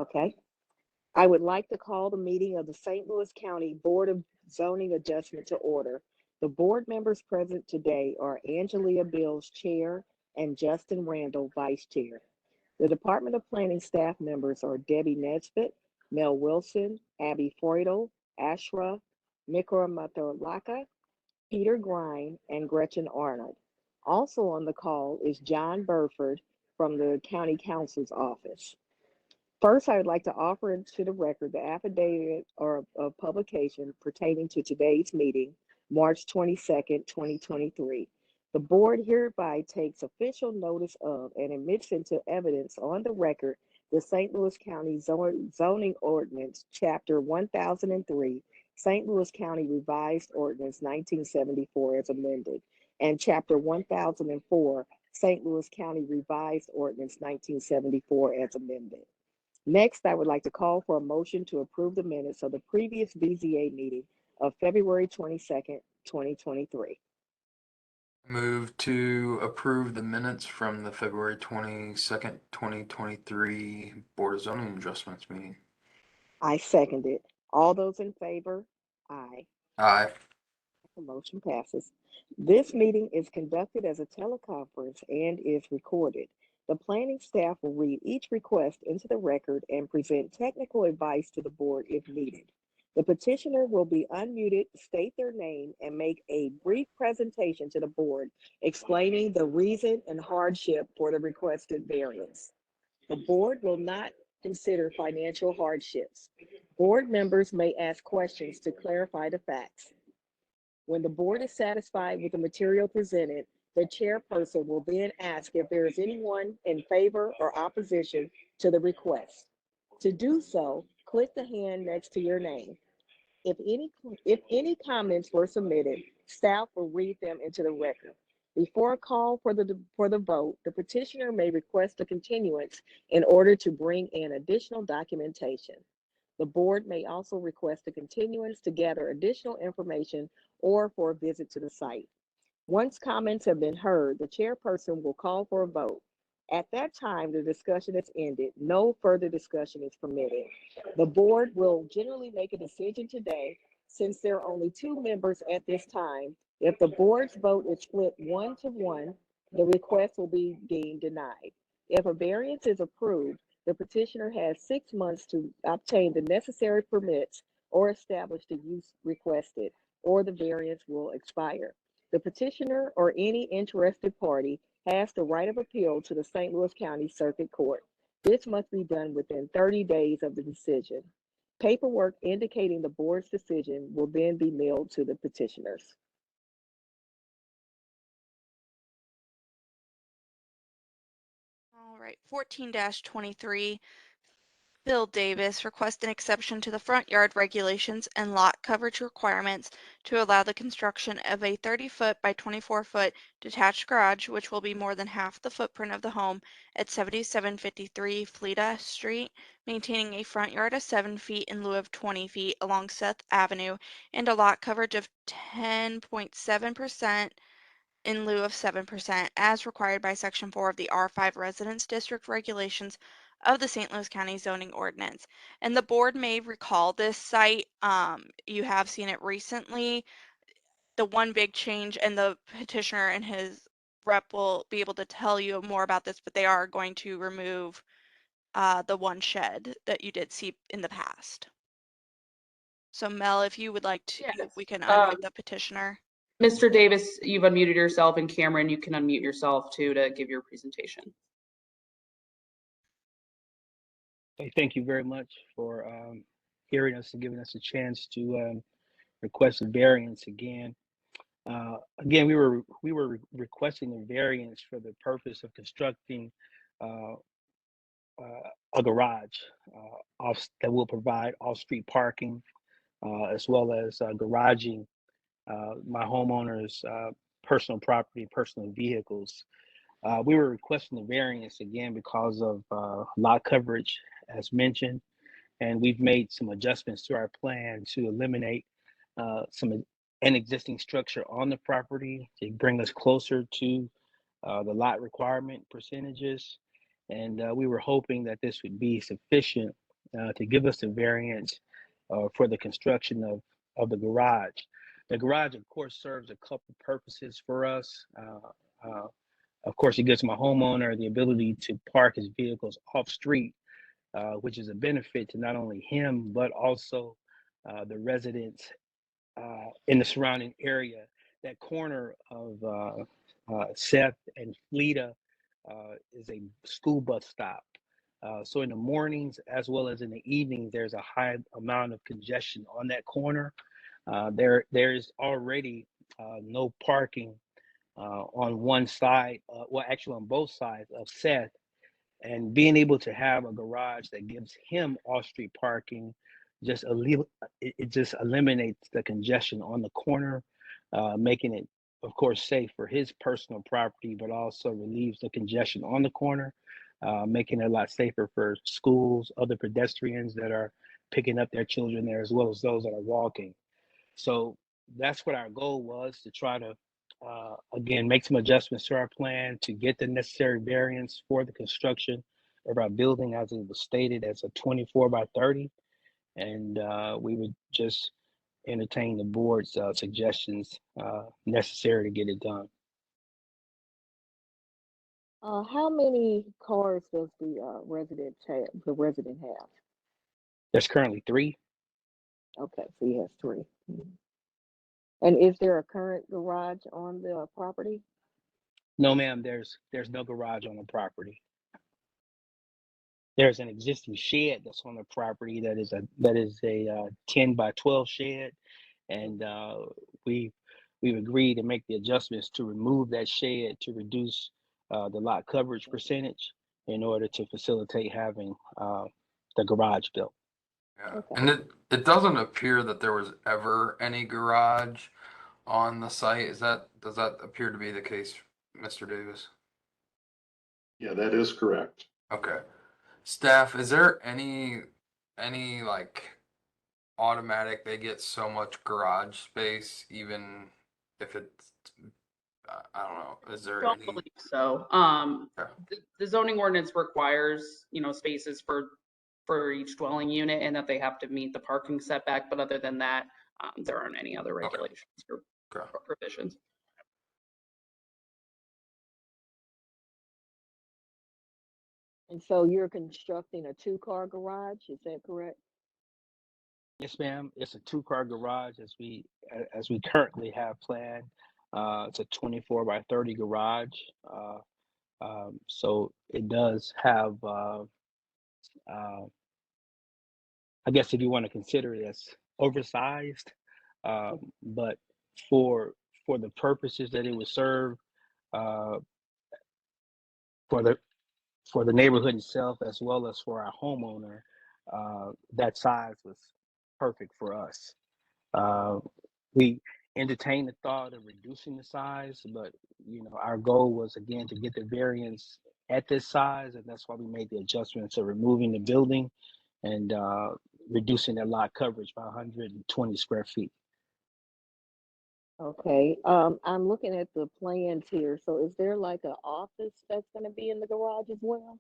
Okay. I would like to call the meeting of the St. Louis County Board of Zoning Adjustment to order. The board members present today are Angelia Bills, Chair, and Justin Randall, Vice Chair. The Department of Planning staff members are Debbie Nesbitt, Mel Wilson, Abby Feudal, Ashra Mikra Matalaka, Peter Grine, and Gretchen Arnold. Also on the call is John Burford from the County Counsel's Office. First, I would like to offer into the record the affidavit or of publication pertaining to today's meeting, March 22nd, 2023. The board hereby takes official notice of and admits into evidence on the record the St. Louis County Zoning Ordinance, Chapter 1003, St. Louis County Revised Ordinance 1974 as amended, and Chapter 1004, St. Louis County Revised Ordinance 1974 as amended. Next, I would like to call for a motion to approve the minutes of the previous BZA meeting of February 22nd, 2023. Move to approve the minutes from the February 22nd, 2023 Board of Zoning Adjustments meeting. I second it. All those in favor? Aye. Aye. The motion passes. This meeting is conducted as a teleconference and is recorded. The planning staff will read each request into the record and present technical advice to the board if needed. The petitioner will be unmuted, state their name, and make a brief presentation to the board explaining the reason and hardship for the requested variance. The board will not consider financial hardships. Board members may ask questions to clarify the facts. When the board is satisfied with the material presented, the chairperson will then ask if there is anyone in favor or opposition to the request. To do so, click the hand next to your name. If any comments were submitted, staff will read them into the record. Before a call for the vote, the petitioner may request a continuance in order to bring in additional documentation. The board may also request a continuance to gather additional information or for a visit to the site. Once comments have been heard, the chairperson will call for a vote. At that time, the discussion is ended. No further discussion is permitted. The board will generally make a decision today since there are only two members at this time. If the board's vote is split 1-1, the request will be deemed denied. If a variance is approved, the petitioner has 6 months to obtain the necessary permits or establish the use requested, or the variance will expire. The petitioner or any interested party has the right of appeal to the St. Louis County Circuit Court. This must be done within 30 days of the decision. Paperwork indicating the board's decision will then be mailed to the petitioners. All right, 14-23, Bill Davis requests an exception to the front yard regulations and lot coverage requirements to allow the construction of a 30-foot by 24-foot detached garage, which will be more than half the footprint of the home at 7753 Fleta Street, maintaining a front yard of 7 feet in lieu of 20 feet along Seth Avenue, and a lot coverage of 10.7% in lieu of 7%, as required by Section 4 of the R5 Residence District Regulations of the St. Louis County Zoning Ordinance. And the board may recall this site. You have seen it recently. The one big change, and the petitioner and his rep will be able to tell you more about this, but they are going to remove the one shed that you did see in the past. So Mel, if you would like to, Yes. we can unmute the petitioner. Mr. Davis, you've unmuted yourself, and Cameron, you can unmute yourself too to give your presentation. Hey, thank you very much for hearing us and giving us a chance to request a variance again. Again, we were requesting a variance for the purpose of constructing a garage that will provide off-street parking, as well as garaging my homeowner's personal property, personal vehicles. We were requesting the variance again because of lot coverage, as mentioned, and we've made some adjustments to our plan to eliminate an existing structure on the property to bring us closer to the lot requirement percentages. And we were hoping that this would be sufficient to give us a variance for the construction of the garage. The garage, of course, serves a couple purposes for us. Of course, it gives my homeowner the ability to park his vehicles off street, which is a benefit to not only him, but also the residents in the surrounding area. That corner of Seth and Fleta is a school bus stop. So in the mornings as well as in the evenings, there's a high amount of congestion on that corner. There's already no parking on one side, well, actually on both sides of Seth, and being able to have a garage that gives him off-street parking just it just eliminates the congestion on the corner, making it, of course, safe for his personal property, but also relieves the congestion on the corner, making it a lot safer for schools, other pedestrians that are picking up their children there, as well as those that are walking. So that's what our goal was, to try to, again, make some adjustments to our plan to get the necessary variance for the construction of our building as it was stated as a 24 by 30. And we would just entertain the board's suggestions necessary to get it done. How many cars does the resident have? There's currently 3. Okay, so he has 3. Mhm. And is there a current garage on the property? No, ma'am, there's no garage on the property. There's an existing shed that's on the property that is a 10 by 12 shed, and we've agreed to make the adjustments to remove that shed to reduce the lot coverage percentage in order to facilitate having the garage built. Yeah. Okay. And it doesn't appear that there was ever any garage on the site. Does that appear to be the case, Mr. Davis? Yeah, that is correct. Okay. Staff, is there any like automatic, they get so much garage space even if it's I don't know. Is there Don't any? believe so. Okay. The zoning ordinance requires, spaces for each dwelling unit and that they have to meet the parking setback. But other than that, there aren't any other regulations or Okay. provisions. And so you're constructing a 2-car garage, is that correct? Yes, ma'am. It's a 2-car garage as we currently have planned. It's a 24 by 30 garage. So it does have, I guess if you want to consider it as oversized, but for the purposes that it would serve, uh, for the neighborhood itself as well as for our homeowner, that size was perfect for us. We entertained the thought of reducing the size, but our goal was again to get the variance at this size, and that's why we made the adjustments of removing the building and reducing the lot coverage by 120 square feet. Okay, I'm looking at the plans here. So is there like an office that's gonna be in the garage as well?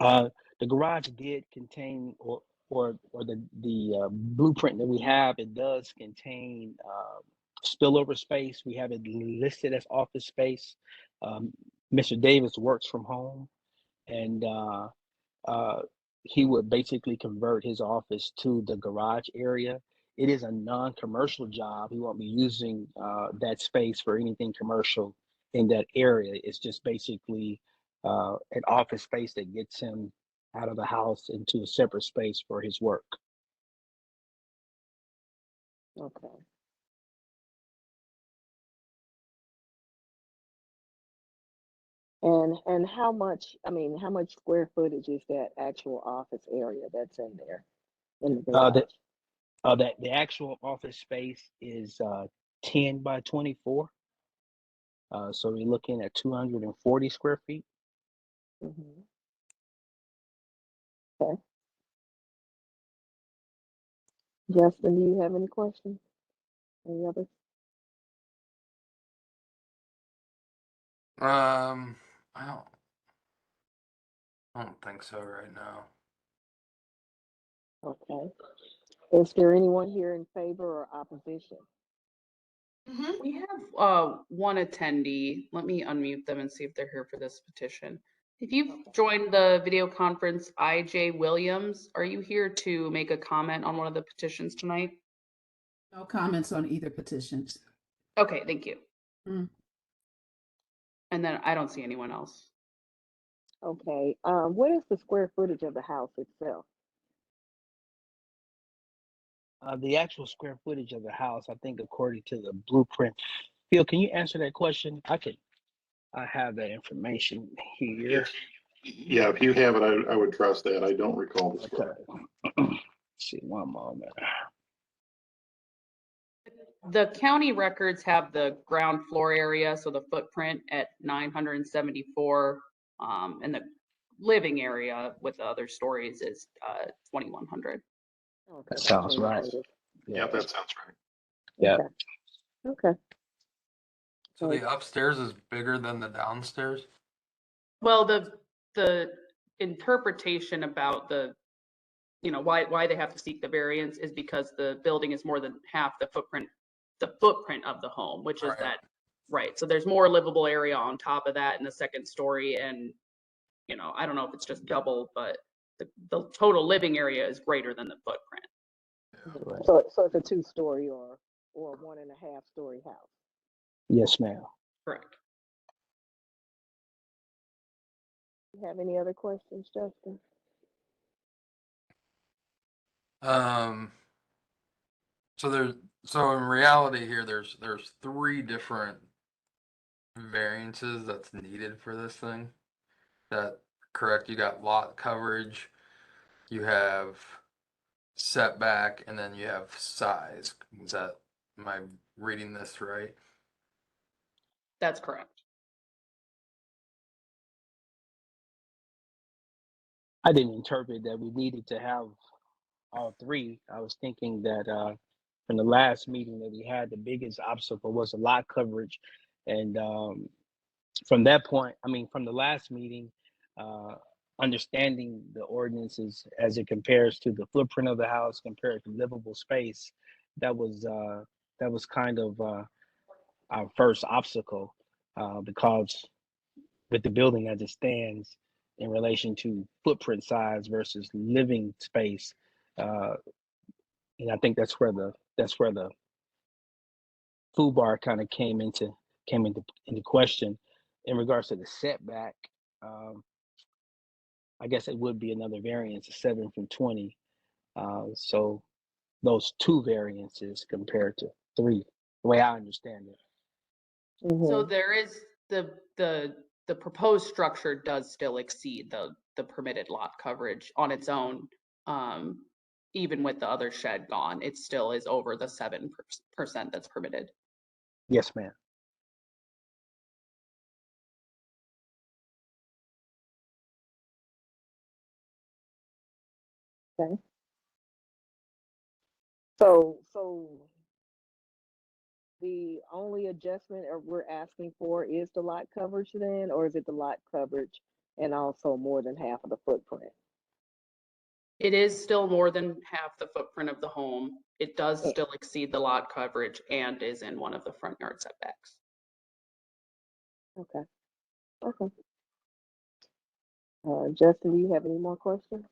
The garage did contain, or the blueprint that we have, it does contain spillover space. We have it listed as office space. Mr. Davis works from home, and uh, he would basically convert his office to the garage area. It is a non-commercial job. He won't be using that space for anything commercial in that area. It's just basically an office space that gets him out of the house into a separate space for his work. Okay. And how much, how much square footage is that actual office area that's in there in the Uh, garage? the actual office space is 10 by 24. So we're looking at 240 square feet. Mhm. Okay. Justin, do you have any questions? Any others? I don't think so right now. Okay. Is there anyone here in favor or opposition? We have one attendee. Let me unmute them and see if they're here for this petition. If you've joined the video conference, IJ Williams, are you here to make a comment on one of the petitions tonight? No comments on either petitions. Okay, thank you. Mm. And then I don't see anyone else. Okay. What is the square footage of the house itself? The actual square footage of the house, I think, according to the blueprint. Phil, can you answer that question? I have that information here. Yeah, if you have it, I would trust that. I don't recall the Okay. square. Let's see, one moment. The county records have the ground floor area, so the footprint at 974, and the living area with the other stories is 2100. Okay, That sounds right. Yeah, that sounds right. Yeah. Okay. So the upstairs is bigger than the downstairs? Well, the interpretation about the, why they have to seek the variance is because the building is more than half the footprint of the home, which is Right. that, right? So there's more livable area on top of that in the second story, and, I don't know if it's just double, but the total living area is greater than the footprint. Right. So it's a 2-story or 1.5-story house. Yes, ma'am. Correct. You have any other questions, Justin? So in reality here, there's 3 different variances that's needed for this thing. That correct? You got lot coverage, you have setback, and then you have size. Am I reading this right? That's correct. I didn't interpret that we needed to have all 3. I was thinking that from the last meeting that we had, the biggest obstacle was the lot coverage. And from that point, from the last meeting, understanding the ordinances as it compares to the footprint of the house compared to livable space, that was kind of our first obstacle because with the building as it stands in relation to footprint size versus living space, and I think that's where the food bar kind of came into question in regards to the setback. I guess it would be another variance of 7 from 20. So those 2 variances compared to 3, the way I understand it. So there is the proposed structure does still exceed the permitted lot coverage on its own. Even with the other shed gone, it still is over the 7% that's permitted. Yes, ma'am. Okay. So the only adjustment we're asking for is the lot coverage then, or is it the lot coverage and also more than half of the footprint? It is still more than half the footprint of the home. It does still exceed the lot coverage and is in one of the front yard setbacks. Okay. Justin, do you have any more questions?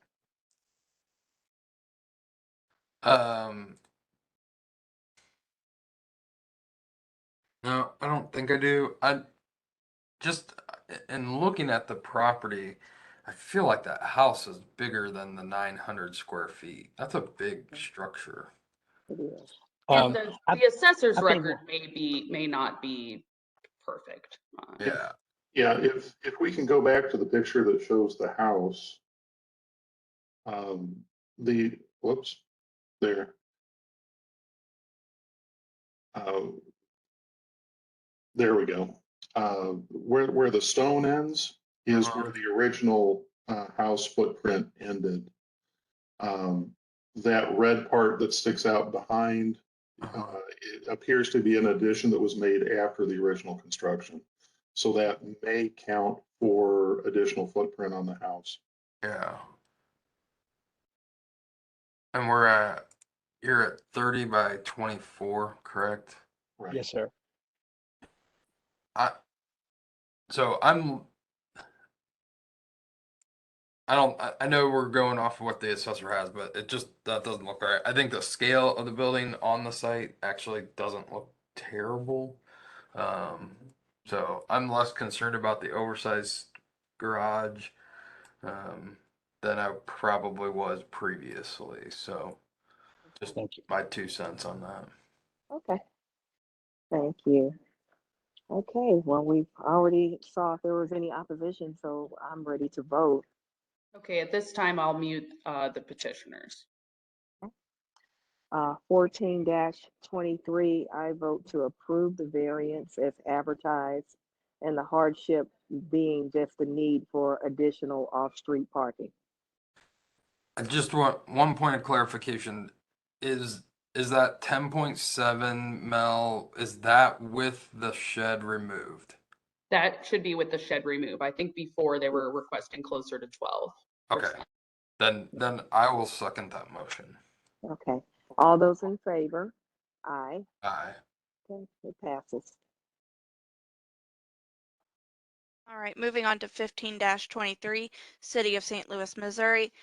No, I don't think I do. I just in looking at the property, I feel like that house is bigger than the 900 square feet. That's a big structure. It is. And I the assessor's I think- record may not be perfect. Yeah. Yeah, if we can go back to the picture that shows the house. Whoops, there. There we go. Where the stone ends is where the original house footprint ended. That red part that sticks out behind, it appears to be an addition that was made after the original construction. So that may count for additional footprint on the house. Yeah. And you're at 30 by 24, correct? Right. Yes, sir. So I know we're going off of what the assessor has, but that doesn't look right. I think the scale of the building on the site actually doesn't look terrible. So I'm less concerned about the oversized garage, than I probably was previously. So just Thank you. my 2 cents on that. Okay, thank you. Okay, well, we already saw if there was any opposition, so I'm ready to vote. Okay, at this time, I'll mute the petitioners. 14-23, I vote to approve the variance as advertised and the hardship being just the need for additional off-street parking. I just want one point of clarification. Is that 10.7 Mel, is that with the shed removed? That should be with the shed remove. I think before they were requesting closer to 12%. Okay. Then I will second that motion. Okay, all those in favor? Aye. Aye. Okay, it passes. All right, moving on to 15-23, City of St. Louis, Missouri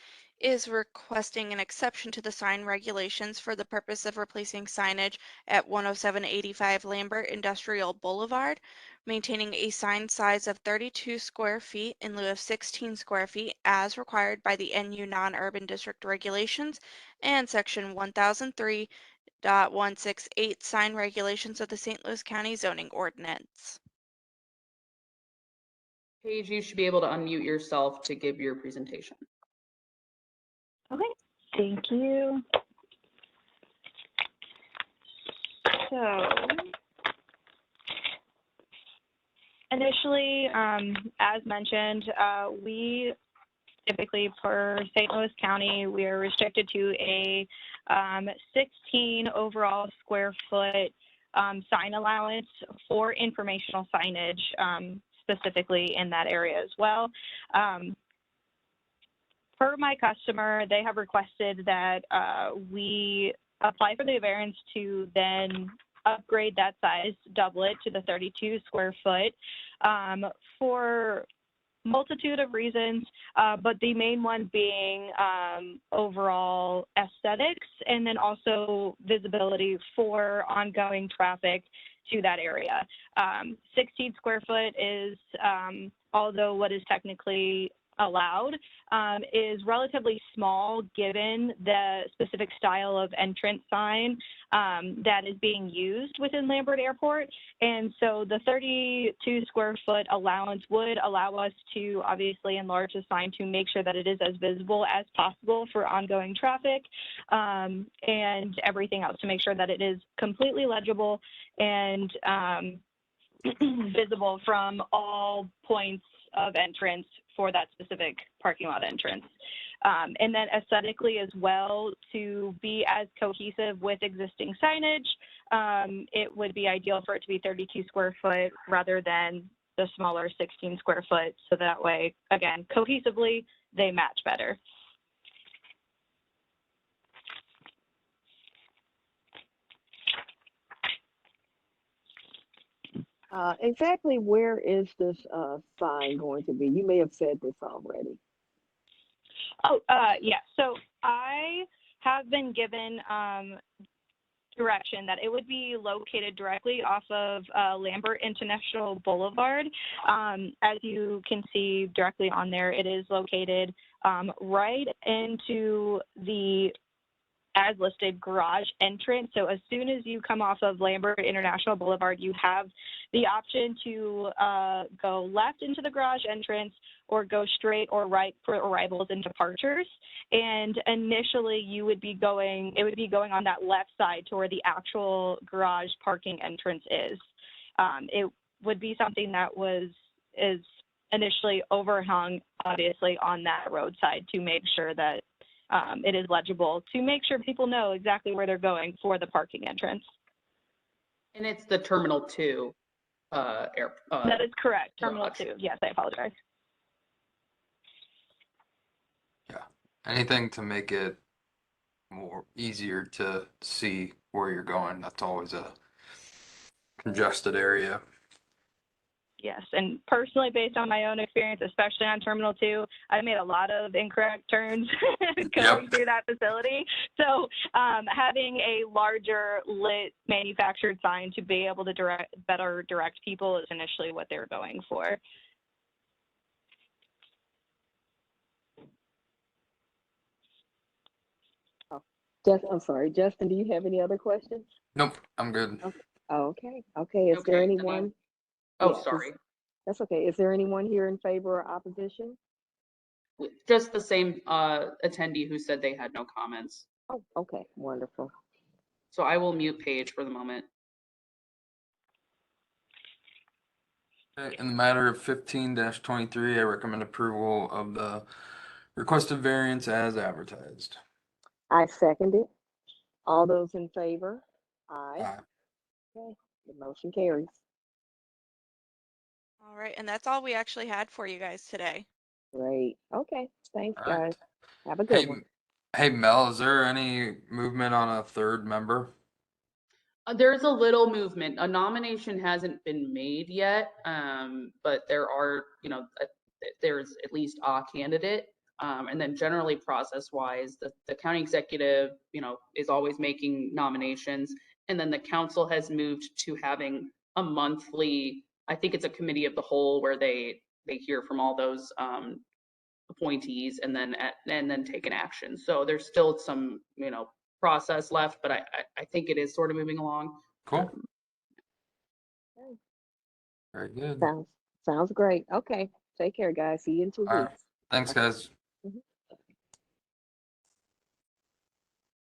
is requesting an exception to the sign regulations for the purpose of replacing signage at 10785 Lambert Industrial Boulevard, maintaining a sign size of 32 square feet in lieu of 16 square feet as required by the NU Non-Urban District Regulations and Section 1003.168 sign regulations of the St. Louis County Zoning Ordinance. Paige, you should be able to unmute yourself to give your presentation. Okay, thank you. So initially, as mentioned, we typically for St. Louis County, we are restricted to a 16 overall square foot sign allowance for informational signage, specifically in that area as well. Per my customer, they have requested that we apply for the variance to then upgrade that size, double it to the 32 square foot for multitude of reasons, but the main one being overall aesthetics and then also visibility for ongoing traffic to that area. 16 square foot is, although what is technically allowed, is relatively small given the specific style of entrance sign that is being used within Lambert Airport. And so the 32 square foot allowance would allow us to obviously enlarge the sign to make sure that it is as visible as possible for ongoing traffic and everything else to make sure that it is completely legible and visible from all points of entrance for that specific parking lot entrance. And then aesthetically as well, to be as cohesive with existing signage, it would be ideal for it to be 32 square foot rather than the smaller 16 square foot. So that way, again, cohesively, they match better. Exactly where is this sign going to be? You may have said this already. Oh, yeah. So I have been given direction that it would be located directly off of Lambert International Boulevard. As you can see directly on there, it is located right into the as listed garage entrance. So as soon as you come off of Lambert International Boulevard, you have the option to go left into the garage entrance or go straight or right for arrivals and departures. And initially you would be going, it would be going on that left side to where the actual garage parking entrance is. It would be something that is initially overhung, obviously, on that roadside to make sure that it is legible, to make sure people know exactly where they're going for the parking entrance. And it's the Terminal 2 that is correct. Terminal 2. Yes, I apologize. Yeah. Anything to make it more easier to see where you're going. That's always a congested area. Yes, and personally, based on my own experience, especially on Terminal 2, I made a lot of incorrect turns going through that facility. So having a larger lit manufactured sign to be able to better direct people is initially what they're going for. I'm sorry, Justin, do you have any other questions? Nope, I'm good. Okay, okay, is there Okay, anyone? Oh, Yeah, sorry. That's okay. Is there anyone here in favor or opposition? Just the same attendee who said they had no comments. Oh, okay, wonderful. So I will mute Paige for the moment. Okay, in the matter of 15-23, I recommend approval of the requested variance as advertised. I second it. All those in favor? Aye. Aye. Okay, the motion carries. All right, and that's all we actually had for you guys today. Great. Okay, thanks, All right. guys. Have a good one. Hey, Mel, is there any movement on a third member? There's a little movement. A nomination hasn't been made yet, but there are, there's at least a candidate. And then generally process-wise, the county executive, is always making nominations. And then the council has moved to having a monthly, I think it's a committee of the whole where they hear from all those appointees and then take an action. So there's still some, process left, but I think it is sort of moving along. Cool. Very good. Sounds great. Okay, take care, guys. See you in 2 All right. weeks. Thanks, guys.